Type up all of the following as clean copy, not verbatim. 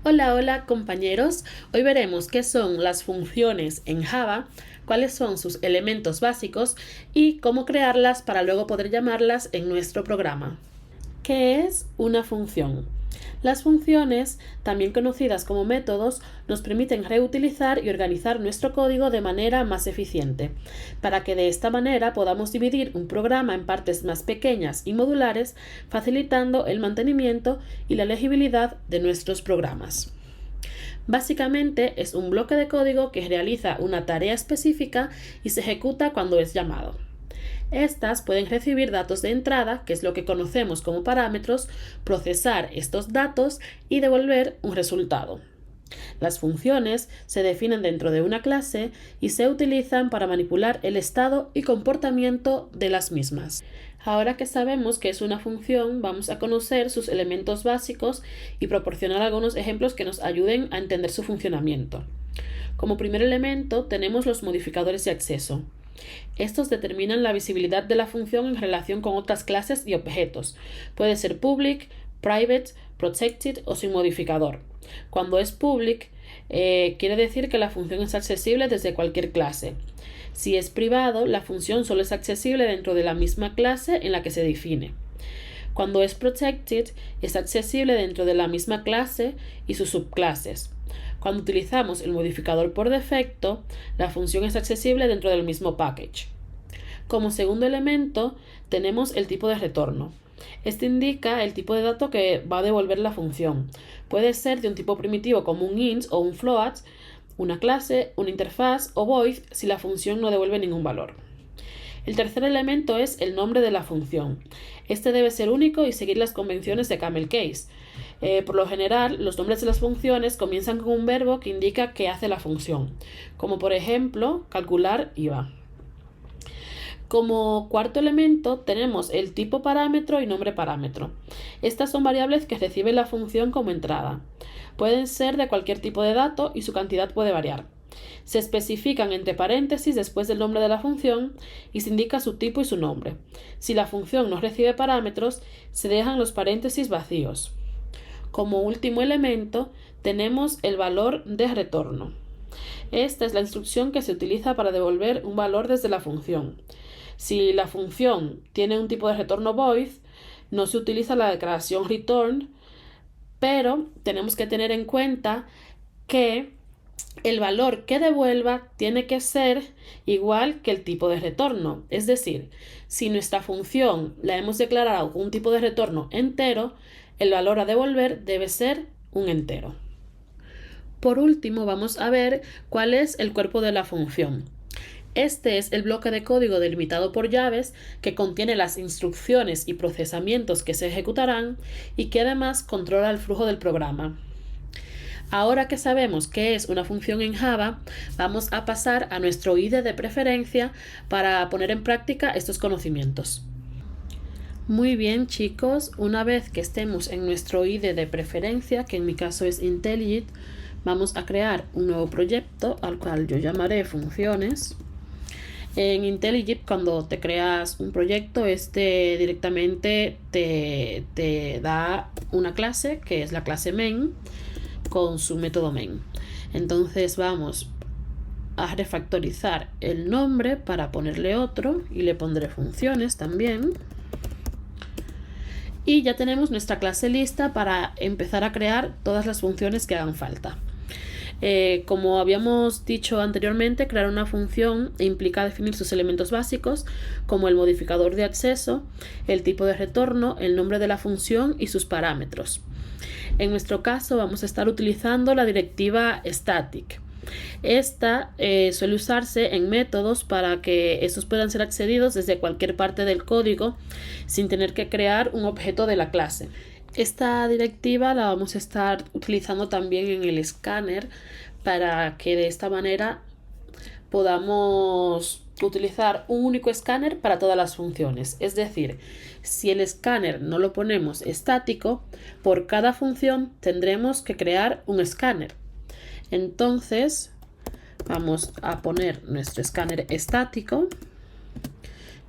Hola, hola compañeros. Hoy veremos qué son las funciones en Java, cuáles son sus elementos básicos y cómo crearlas para luego poder llamarlas en nuestro programa. ¿Qué es una función? Las funciones, también conocidas como métodos, nos permiten reutilizar y organizar nuestro código de manera más eficiente, para que de esta manera podamos dividir un programa en partes más pequeñas y modulares, facilitando el mantenimiento y la legibilidad de nuestros programas. Básicamente es un bloque de código que realiza una tarea específica y se ejecuta cuando es llamado. Estas pueden recibir datos de entrada, que es lo que conocemos como parámetros, procesar estos datos y devolver un resultado. Las funciones se definen dentro de una clase y se utilizan para manipular el estado y comportamiento de las mismas. Ahora que sabemos qué es una función, vamos a conocer sus elementos básicos y proporcionar algunos ejemplos que nos ayuden a entender su funcionamiento. Como primer elemento tenemos los modificadores de acceso. Estos determinan la visibilidad de la función en relación con otras clases y objetos. Puede ser public, private, protected o sin modificador. Cuando es public, quiere decir que la función es accesible desde cualquier clase. Si es privado, la función solo es accesible dentro de la misma clase en la que se define. Cuando es protected, es accesible dentro de la misma clase y sus subclases. Cuando utilizamos el modificador por defecto, la función es accesible dentro del mismo package. Como segundo elemento, tenemos el tipo de retorno. Este indica el tipo de dato que va a devolver la función. Puede ser de un tipo primitivo como un int o un float, una clase, una interfaz o void si la función no devuelve ningún valor. El tercer elemento es el nombre de la función. Este debe ser único y seguir las convenciones de camel case. Por lo general, los nombres de las funciones comienzan con un verbo que indica qué hace la función, como por ejemplo, calcular IVA. Como cuarto elemento tenemos el tipo parámetro y nombre parámetro. Estas son variables que recibe la función como entrada. Pueden ser de cualquier tipo de dato y su cantidad puede variar. Se especifican entre paréntesis después del nombre de la función y se indica su tipo y su nombre. Si la función no recibe parámetros, se dejan los paréntesis vacíos. Como último elemento, tenemos el valor de retorno. Esta es la instrucción que se utiliza para devolver un valor desde la función. Si la función tiene un tipo de retorno void, no se utiliza la declaración return, pero tenemos que tener en cuenta que el valor que devuelva tiene que ser igual que el tipo de retorno. Es decir, si nuestra función la hemos declarado con un tipo de retorno entero, el valor a devolver debe ser un entero. Por último, vamos a ver cuál es el cuerpo de la función. Este es el bloque de código delimitado por llaves que contiene las instrucciones y procesamientos que se ejecutarán y que además controla el flujo del programa. Ahora que sabemos qué es una función en Java, vamos a pasar a nuestro IDE de preferencia para poner en práctica estos conocimientos. Muy bien, chicos, una vez que estemos en nuestro IDE de preferencia, que en mi caso es IntelliJ, vamos a crear un nuevo proyecto al cual yo llamaré funciones. En IntelliJ, cuando te creas un proyecto, directamente te da una clase que es la clase main con su método main. Entonces vamos a refactorizar el nombre para ponerle otro y le pondré funciones también. Y ya tenemos nuestra clase lista para empezar a crear todas las funciones que hagan falta. Como habíamos dicho anteriormente, crear una función implica definir sus elementos básicos, como el modificador de acceso, el tipo de retorno, el nombre de la función y sus parámetros. En nuestro caso vamos a estar utilizando la directiva static. Esta suele usarse en métodos para que estos puedan ser accedidos desde cualquier parte del código sin tener que crear un objeto de la clase. Esta directiva la vamos a estar utilizando también en el escáner para que de esta manera podamos utilizar un único escáner para todas las funciones. Es decir, si el escáner no lo ponemos estático, por cada función tendremos que crear un escáner. Entonces, vamos a poner nuestro escáner estático.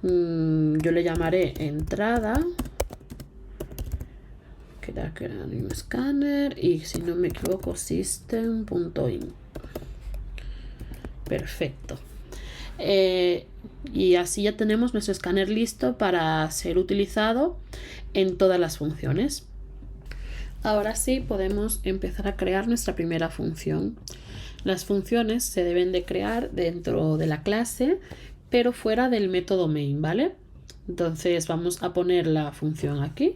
Yo le llamaré entrada, que voy a crear un escáner y si no me equivoco system.in. Perfecto. Y así ya tenemos nuestro escáner listo para ser utilizado en todas las funciones. Ahora sí podemos empezar a crear nuestra primera función. Las funciones se deben de crear dentro de la clase, pero fuera del método main, ¿vale? Entonces vamos a poner la función aquí.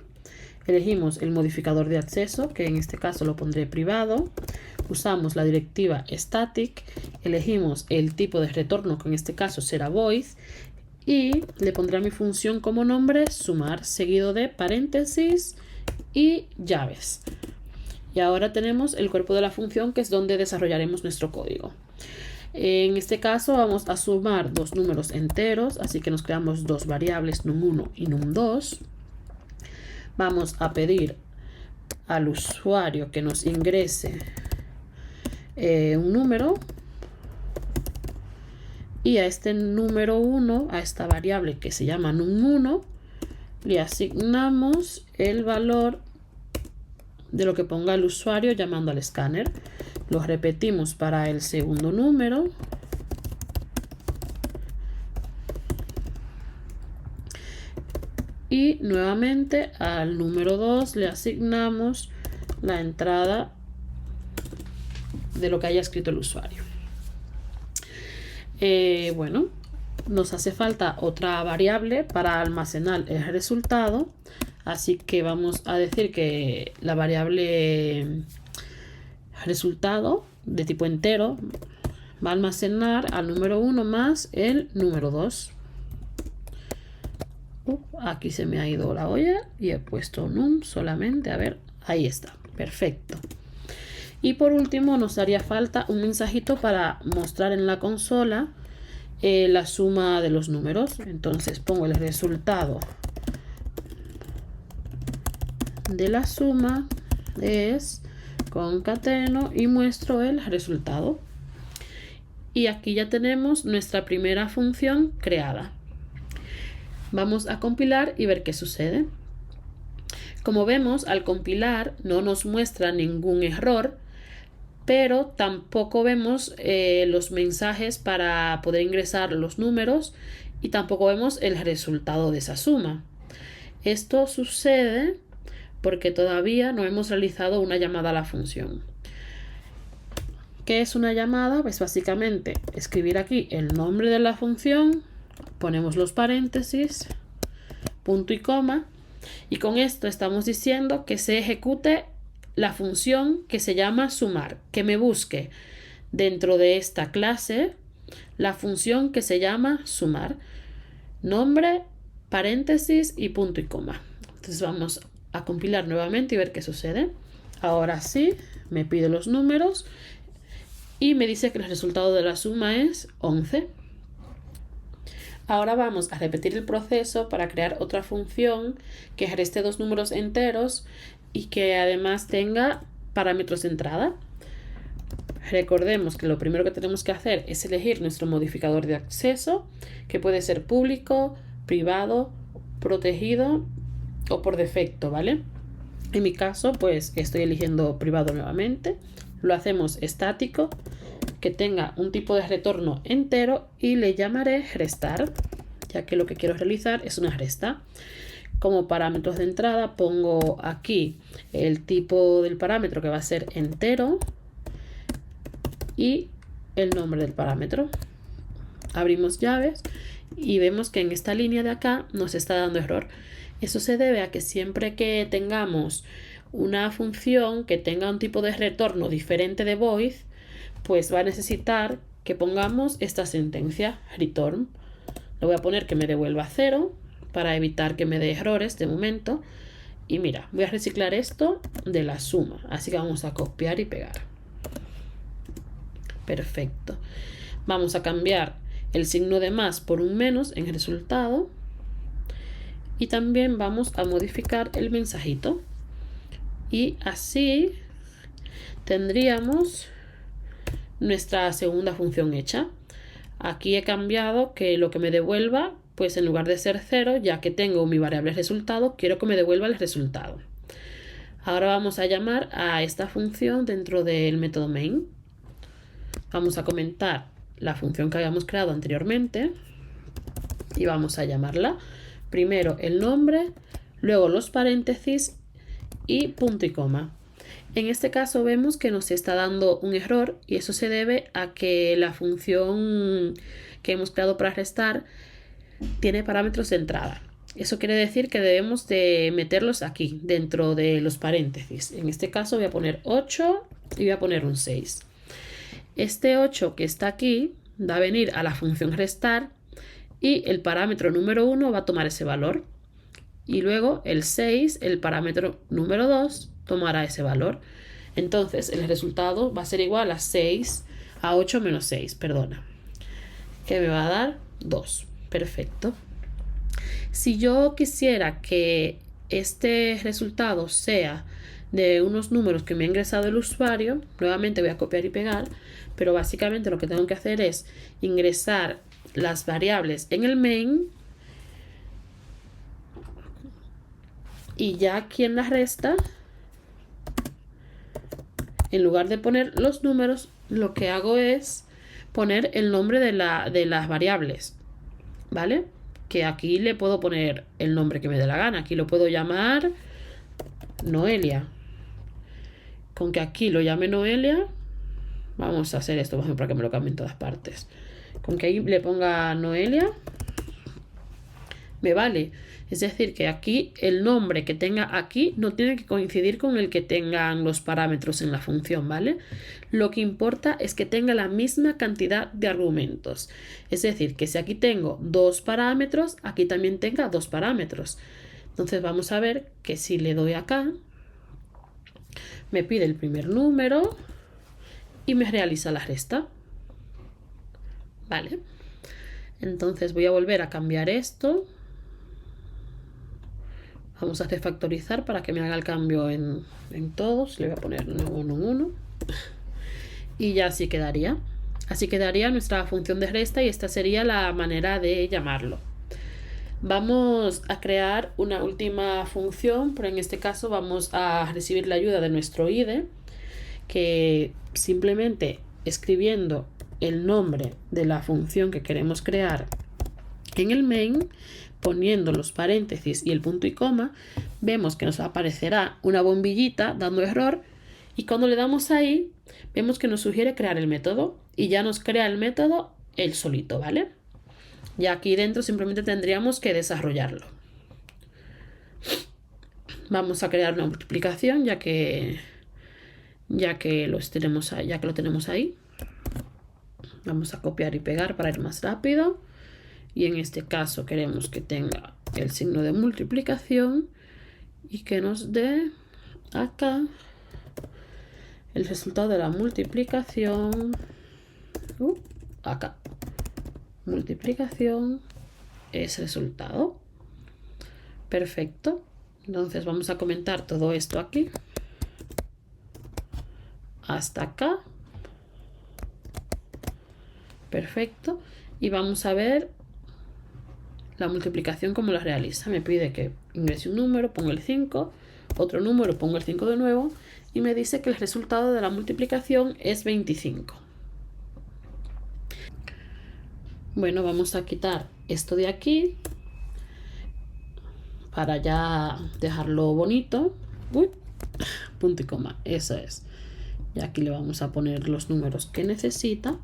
Elegimos el modificador de acceso, que en este caso lo pondré privado. Usamos la directiva static, elegimos el tipo de retorno, que en este caso será void, y le pondré a mi función como nombre sumar, seguido de paréntesis y llaves. Y ahora tenemos el cuerpo de la función, que es donde desarrollaremos nuestro código. En este caso vamos a sumar dos números enteros, así que nos creamos dos variables num1 y num2. Vamos a pedir al usuario que nos ingrese un número, y a este número 1, a esta variable que se llama num1, le asignamos el valor de lo que ponga el usuario llamando al escáner. Lo repetimos para el segundo número. Y nuevamente al número 2 le asignamos la entrada de lo que haya escrito el usuario. Bueno, nos hace falta otra variable para almacenar el resultado. Así que vamos a decir que la variable resultado de tipo entero va a almacenar al número 1 más el número 2. Aquí se me ha ido la olla y he puesto num solamente. A ver, ahí está. Perfecto. Y por último nos haría falta un mensajito para mostrar en la consola la suma de los números. Entonces pongo el resultado de la suma es concateno y muestro el resultado. Y aquí ya tenemos nuestra primera función creada. Vamos a compilar y ver qué sucede. Como vemos, al compilar no nos muestra ningún error, pero tampoco vemos los mensajes para poder ingresar los números y tampoco vemos el resultado de esa suma. Esto sucede porque todavía no hemos realizado una llamada a la función. ¿Qué es una llamada? Pues básicamente escribir aquí el nombre de la función, ponemos los paréntesis, punto y coma, y con esto estamos diciendo que se ejecute la función que se llama sumar, que me busque dentro de esta clase la función que se llama sumar, nombre, paréntesis y punto y coma. Entonces vamos a compilar nuevamente y ver qué sucede. Ahora sí, me pide los números y me dice que el resultado de la suma es 11. Ahora vamos a repetir el proceso para crear otra función que reste dos números enteros y que además tenga parámetros de entrada. Recordemos que lo primero que tenemos que hacer es elegir nuestro modificador de acceso, que puede ser público, privado, protegido o por defecto, ¿vale? En mi caso, pues estoy eligiendo privado nuevamente. Lo hacemos estático, que tenga un tipo de retorno entero y le llamaré restar, ya que lo que quiero realizar es una resta. Como parámetros de entrada pongo aquí el tipo del parámetro, que va a ser entero, y el nombre del parámetro. Abrimos llaves y vemos que en esta línea de acá nos está dando error. Eso se debe a que siempre que tengamos una función que tenga un tipo de retorno diferente de void, pues va a necesitar que pongamos esta sentencia return. Le voy a poner que me devuelva 0 para evitar que me dé errores de momento. Y mira, voy a reciclar esto de la suma, así que vamos a copiar y pegar. Perfecto. Vamos a cambiar el signo de más por un menos en el resultado. Y también vamos a modificar el mensajito. Y así tendríamos nuestra segunda función hecha. Aquí he cambiado que lo que me devuelva, pues en lugar de ser 0, ya que tengo mi variable resultado, quiero que me devuelva el resultado. Ahora vamos a llamar a esta función dentro del método main. Vamos a comentar la función que habíamos creado anteriormente y vamos a llamarla primero el nombre, luego los paréntesis y punto y coma. En este caso vemos que nos está dando un error y eso se debe a que la función que hemos creado para restar tiene parámetros de entrada. Eso quiere decir que debemos de meterlos aquí, dentro de los paréntesis. En este caso voy a poner 8 y voy a poner un 6. Este 8 que está aquí va a venir a la función restar y el parámetro número 1 va a tomar ese valor. Y luego el 6, el parámetro número 2, tomará ese valor. Entonces el resultado va a ser igual a 6, a 8 menos 6, perdona. Que me va a dar 2. Perfecto. Si yo quisiera que este resultado sea de unos números que me ha ingresado el usuario, nuevamente voy a copiar y pegar, pero básicamente lo que tengo que hacer es ingresar las variables en el main y ya aquí en la resta, en lugar de poner los números, lo que hago es poner el nombre de las variables, ¿vale? Que aquí le puedo poner el nombre que me dé la gana. Aquí lo puedo llamar Noelia. Con que aquí lo llame Noelia, vamos a hacer esto, por ejemplo, para que me lo cambie en todas partes. Con que ahí le ponga Noelia, me vale. Es decir, que aquí el nombre que tenga aquí no tiene que coincidir con el que tengan los parámetros en la función, ¿vale? Lo que importa es que tenga la misma cantidad de argumentos. Es decir, que si aquí tengo 2 parámetros, aquí también tenga 2 parámetros. Entonces vamos a ver que si le doy acá, me pide el primer número y me realiza la resta. ¿Vale? Entonces voy a volver a cambiar esto. Vamos a refactorizar para que me haga el cambio en todos. Le voy a poner 1, 1. Y ya así quedaría. Así quedaría nuestra función de resta y esta sería la manera de llamarlo. Vamos a crear una última función, pero en este caso vamos a recibir la ayuda de nuestro IDE, que simplemente escribiendo el nombre de la función que queremos crear en el main, poniendo los paréntesis y el punto y coma, vemos que nos aparecerá una bombillita dando error y cuando le damos ahí, vemos que nos sugiere crear el método y ya nos crea el método él solito, ¿vale? Ya aquí dentro simplemente tendríamos que desarrollarlo. Vamos a crear una multiplicación ya que lo tenemos ahí. Vamos a copiar y pegar para ir más rápido. Y en este caso queremos que tenga el signo de multiplicación y que nos dé acá el resultado de la multiplicación. Acá. Multiplicación es resultado. Perfecto. Entonces vamos a comentar todo esto aquí. Hasta acá. Perfecto. Y vamos a ver la multiplicación como la realiza. Me pide que ingrese un número, pongo el 5, otro número, pongo el 5 de nuevo y me dice que el resultado de la multiplicación es 25. Bueno, vamos a quitar esto de aquí para ya dejarlo bonito. Punto y coma, eso es. Y aquí le vamos a poner los números que necesita.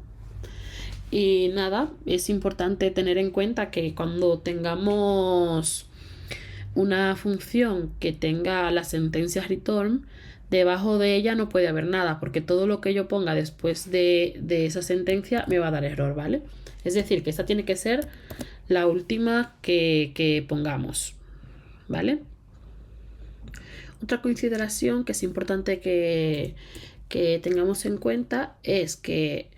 Y nada, es importante tener en cuenta que cuando tengamos una función que tenga la sentencia return, debajo de ella no puede haber nada, porque todo lo que yo ponga después de esa sentencia me va a dar error, ¿vale? Es decir, que esta tiene que ser la última que pongamos, ¿vale? Otra consideración que es importante que tengamos en cuenta es que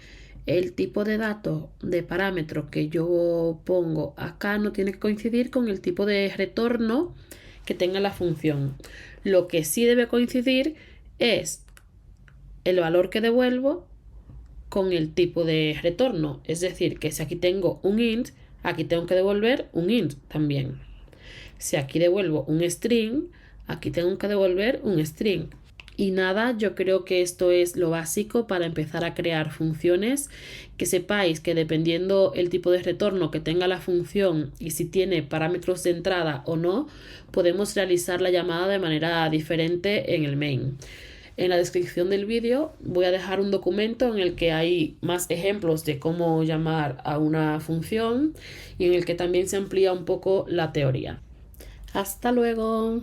el tipo de dato de parámetro que yo pongo acá no tiene que coincidir con el tipo de retorno que tenga la función. Lo que sí debe coincidir es el valor que devuelvo con el tipo de retorno. Es decir, que si aquí tengo un int, aquí tengo que devolver un int también. Si aquí devuelvo un string, Aquí tengo que devolver un string. Y nada, yo creo que esto es lo básico para empezar a crear funciones, que sepáis que dependiendo el tipo de retorno que tenga la función y si tiene parámetros de entrada o no, podemos realizar la llamada de manera diferente en el main. En la descripción del vídeo voy a dejar un documento en el que hay más ejemplos de cómo llamar a una función y en el que también se amplía un poco la teoría. Hasta luego.